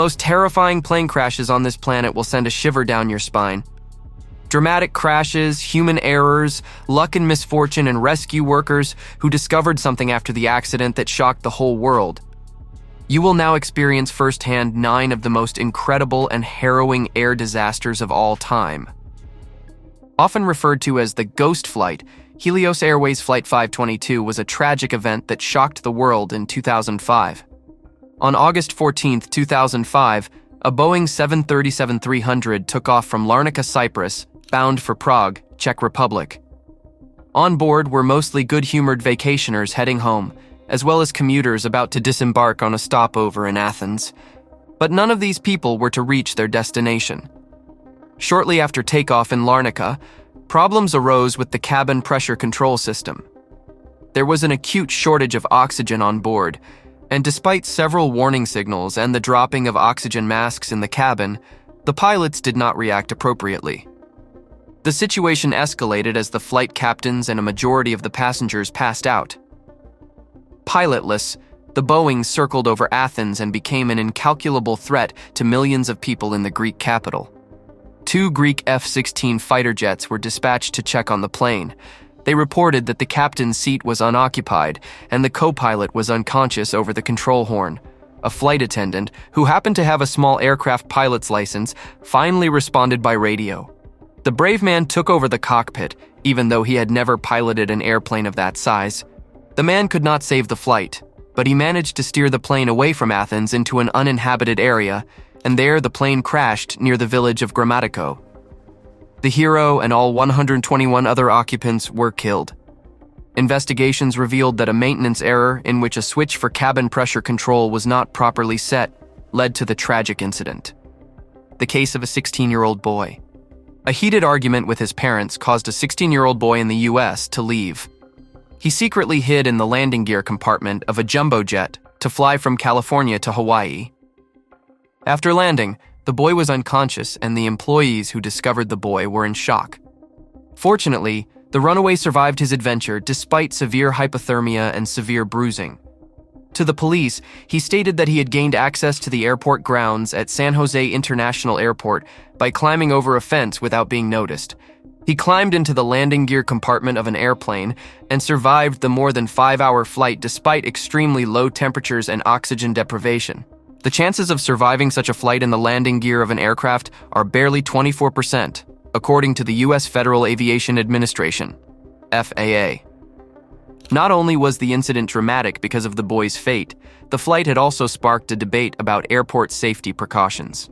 most terrifying plane crashes on this planet will send a shiver down your spine. Dramatic crashes, human errors, luck and misfortune, and rescue workers who discovered something after the accident that shocked the whole world. You will now experience firsthand 9 of the most incredible and harrowing air disasters of all time. Often referred to as the Ghost Flight, Helios Airways Flight 522 was a tragic event that shocked the world in 2005. On August 14, 2005, a Boeing 737-300 took off from Larnaca, Cyprus, bound for Prague, Czech Republic. On board were mostly good-humored vacationers heading home, as well as commuters about to disembark on a stopover in Athens. But none of these people were to reach their destination. Shortly after takeoff in Larnaca, problems arose with the cabin pressure control system. There was an acute shortage of oxygen on board, and despite several warning signals and the dropping of oxygen masks in the cabin, the pilots did not react appropriately. The situation escalated as the flight captains and a majority of the passengers passed out. Pilotless, the Boeing circled over Athens and became an incalculable threat to millions of people in the Greek capital. 2 Greek F-16 fighter jets were dispatched to check on the plane. They reported that the captain's seat was unoccupied and the co-pilot was unconscious over the control horn. A flight attendant, who happened to have a small aircraft pilot's license, finally responded by radio. The brave man took over the cockpit, even though he had never piloted an airplane of that size. The man could not save the flight, but he managed to steer the plane away from Athens into an uninhabited area, and there the plane crashed near the village of Grammatico. The hero and all 121 other occupants were killed. Investigations revealed that a maintenance error in which a switch for cabin pressure control was not properly set led to the tragic incident. The case of a 16-year-old boy. A heated argument with his parents caused a 16-year-old boy in the U.S. to leave. He secretly hid in the landing gear compartment of a jumbo jet to fly from California to Hawaii. After landing, the boy was unconscious and the employees who discovered the boy were in shock. Fortunately, the runaway survived his adventure despite severe hypothermia and severe bruising. To the police, he stated that he had gained access to the airport grounds at San Jose International Airport by climbing over a fence without being noticed. He climbed into the landing gear compartment of an airplane and survived the more than 5-hour flight despite extremely low temperatures and oxygen deprivation. The chances of surviving such a flight in the landing gear of an aircraft are barely 24%, according to the U.S. Federal Aviation Administration, FAA. Not only was the incident dramatic because of the boy's fate, the flight had also sparked a debate about airport safety precautions.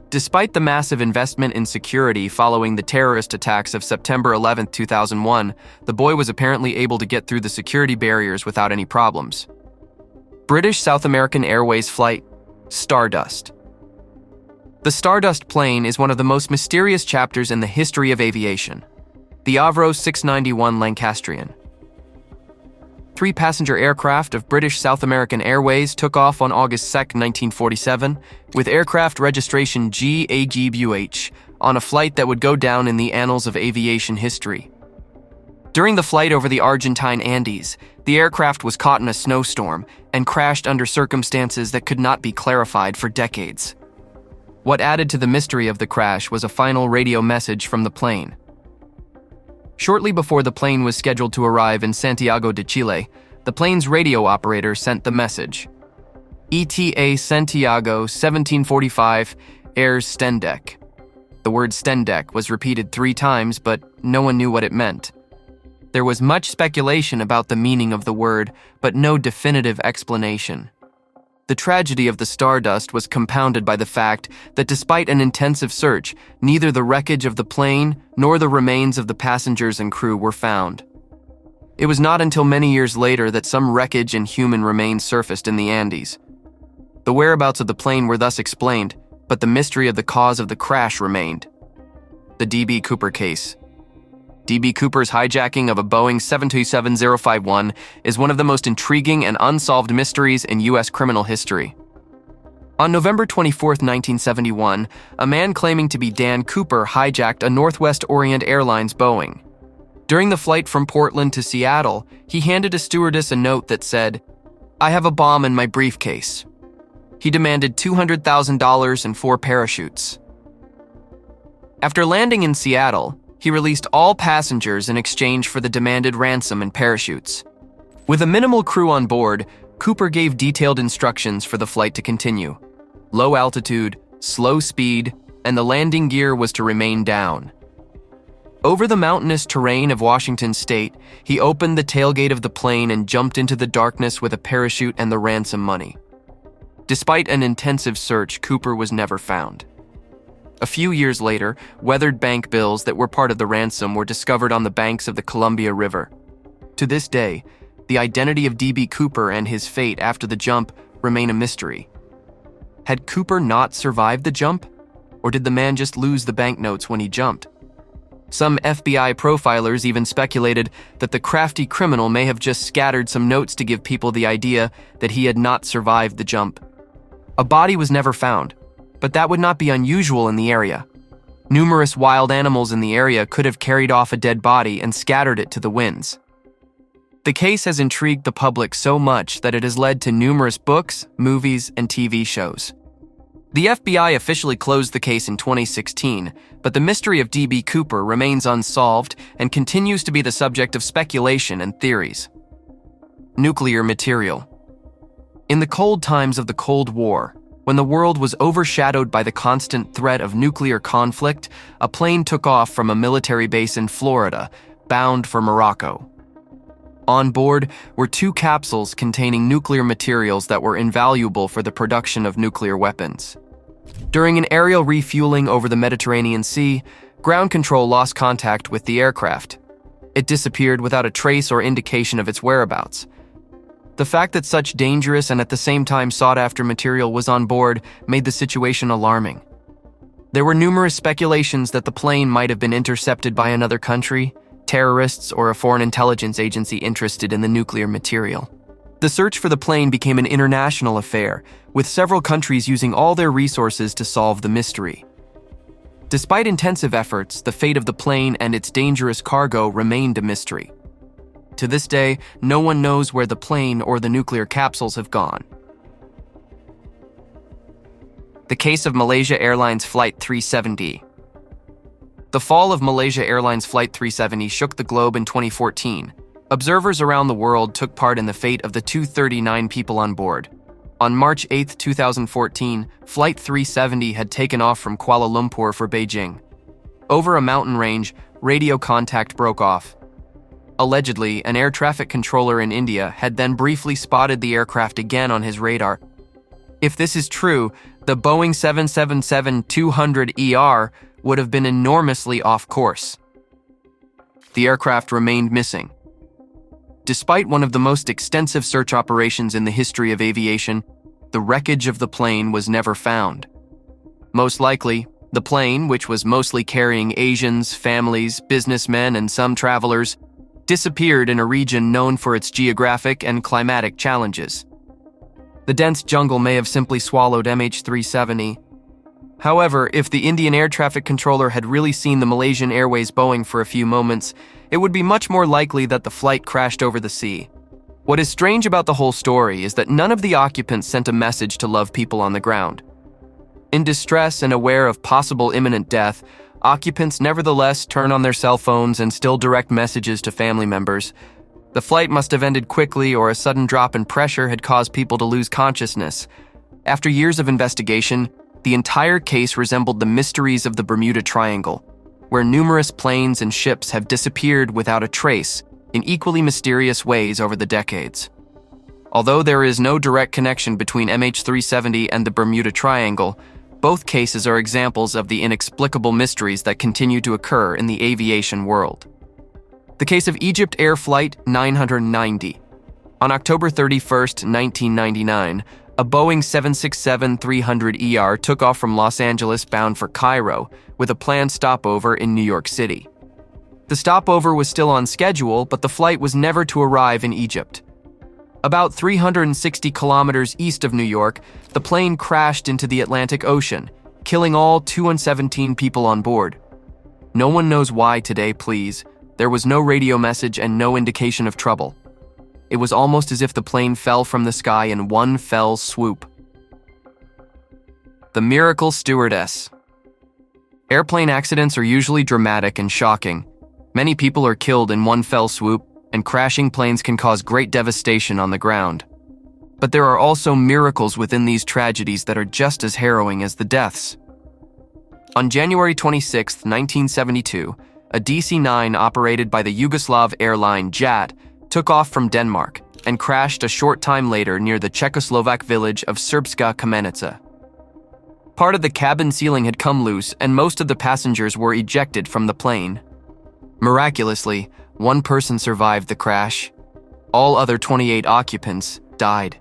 Despite the massive investment in security following the terrorist attacks of September 11, 2001, the boy was apparently able to get through the security barriers without any problems. British South American Airways Flight Stardust. The Stardust plane is one of the most mysterious chapters in the history of aviation. The Avro 691 Lancastrian. 3-passenger aircraft of British South American Airways took off on August 2, 1947, with aircraft registration GAGBUH, on a flight that would go down in the annals of aviation history. During the flight over the Argentine Andes, the aircraft was caught in a snowstorm and crashed under circumstances that could not be clarified for decades. What added to the mystery of the crash was a final radio message from the plane. Shortly before the plane was scheduled to arrive in Santiago de Chile, the plane's radio operator sent the message. ETA Santiago 1745, Airs Stendek. The word Stendek was repeated 3 times, but no one knew what it meant. There was much speculation about the meaning of the word, but no definitive explanation. The tragedy of the Stardust was compounded by the fact that despite an intensive search, neither the wreckage of the plane nor the remains of the passengers and crew were found. It was not until many years later that some wreckage and human remains surfaced in the Andes. The whereabouts of the plane were thus explained, but the mystery of the cause of the crash remained. The D.B. Cooper case. D.B. Cooper's hijacking of a Boeing 727-051 is one of the most intriguing and unsolved mysteries in U.S. criminal history. On November 24, 1971, a man claiming to be Dan Cooper hijacked a Northwest Orient Airlines Boeing. During the flight from Portland to Seattle, he handed a stewardess a note that said, "I have a bomb in my briefcase." He demanded $200,000 and 4 parachutes. After landing in Seattle, he released all passengers in exchange for the demanded ransom and parachutes. With a minimal crew on board, Cooper gave detailed instructions for the flight to continue. Low altitude, slow speed, and the landing gear was to remain down. Over the mountainous terrain of Washington state, he opened the tailgate of the plane and jumped into the darkness with a parachute and the ransom money. Despite an intensive search, Cooper was never found. A few years later, weathered bank bills that were part of the ransom were discovered on the banks of the Columbia River. To this day, the identity of D.B. Cooper and his fate after the jump remain a mystery. Had Cooper not survived the jump? Or did the man just lose the banknotes when he jumped? Some FBI profilers even speculated that the crafty criminal may have just scattered some notes to give people the idea that he had not survived the jump. A body was never found, but that would not be unusual in the area. Numerous wild animals in the area could have carried off a dead body and scattered it to the winds. The case has intrigued the public so much that it has led to numerous books, movies, and TV shows. The FBI officially closed the case in 2016, but the mystery of D.B. Cooper remains unsolved and continues to be the subject of speculation and theories. Nuclear material. In the cold times of the Cold War, when the world was overshadowed by the constant threat of nuclear conflict, a plane took off from a military base in Florida, bound for Morocco. On board were 2 capsules containing nuclear materials that were invaluable for the production of nuclear weapons. During an aerial refueling over the Mediterranean Sea, ground control lost contact with the aircraft. It disappeared without a trace or indication of its whereabouts. The fact that such dangerous and at the same time sought-after material was on board made the situation alarming. There were numerous speculations that the plane might have been intercepted by another country, terrorists, or a foreign intelligence agency interested in the nuclear material. The search for the plane became an international affair, with several countries using all their resources to solve the mystery. Despite intensive efforts, the fate of the plane and its dangerous cargo remained a mystery. To this day, no one knows where the plane or the nuclear capsules have gone. The case of Malaysia Airlines Flight 370. The fall of Malaysia Airlines Flight 370 shook the globe in 2014. Observers around the world took part in the fate of the 239 people on board. On March 8, 2014, Flight 370 had taken off from Kuala Lumpur for Beijing. Over a mountain range, radio contact broke off. Allegedly, an air traffic controller in India had then briefly spotted the aircraft again on his radar. If this is true, the Boeing 777-200ER would have been enormously off course. The aircraft remained missing. Despite one of the most extensive search operations in the history of aviation, the wreckage of the plane was never found. Most likely, the plane, which was mostly carrying Asians, families, businessmen, and some travelers, disappeared in a region known for its geographic and climatic challenges. The dense jungle may have simply swallowed MH370. However, if the Indian air traffic controller had really seen the Malaysian Airways Boeing for a few moments, it would be much more likely that the flight crashed over the sea. What is strange about the whole story is that none of the occupants sent a message to loved people on the ground. In distress and aware of possible imminent death, occupants nevertheless turn on their cell phones and still direct messages to family members. The flight must have ended quickly, or a sudden drop in pressure had caused people to lose consciousness. After years of investigation, the entire case resembled the mysteries of the Bermuda Triangle, where numerous planes and ships have disappeared without a trace in equally mysterious ways over the decades. Although there is no direct connection between MH370 and the Bermuda Triangle, both cases are examples of the inexplicable mysteries that continue to occur in the aviation world. The case of Egypt Air Flight 990. On October 31, 1999, a Boeing 767-300ER took off from Los Angeles bound for Cairo with a planned stopover in New York City. The stopover was still on schedule, but the flight was never to arrive in Egypt. About 360 kilometers east of New York, the plane crashed into the Atlantic Ocean, killing all 217 people on board. No one knows why today, please. There was no radio message and no indication of trouble. It was almost as if the plane fell from the sky in one fell swoop. The miracle stewardess. Airplane accidents are usually dramatic and shocking. Many people are killed in one fell swoop, and crashing planes can cause great devastation on the ground. But there are also miracles within these tragedies that are just as harrowing as the deaths. On January 26, 1972, a DC-9 operated by the Yugoslav airline JAT took off from Denmark and crashed a short time later near the Czechoslovak village of Srpska Kamenica. Part of the cabin ceiling had come loose and most of the passengers were ejected from the plane. Miraculously, one person survived the crash. All other 28 occupants died.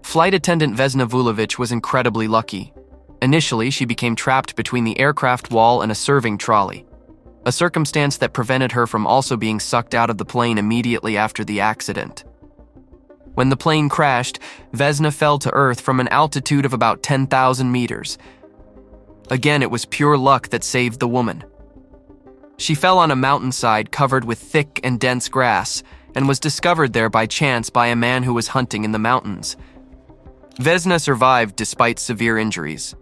Flight attendant Vesna Vulovic was incredibly lucky. Initially, she became trapped between the aircraft wall and a serving trolley, a circumstance that prevented her from also being sucked out of the plane immediately after the accident. When the plane crashed, Vesna fell to earth from an altitude of about 10,000 meters. Again, it was pure luck that saved the woman. She fell on a mountainside covered with thick and dense grass and was discovered there by chance by a man who was hunting in the mountains. Vesna survived despite severe injuries.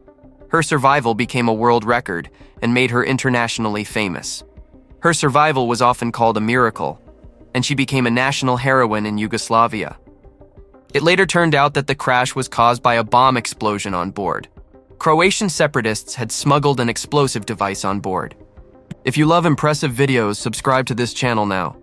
Her survival became a world record and made her internationally famous. Her survival was often called a miracle, and she became a national heroine in Yugoslavia. It later turned out that the crash was caused by a bomb explosion on board. Croatian separatists had smuggled an explosive device on board. If you love impressive videos, subscribe to this channel now.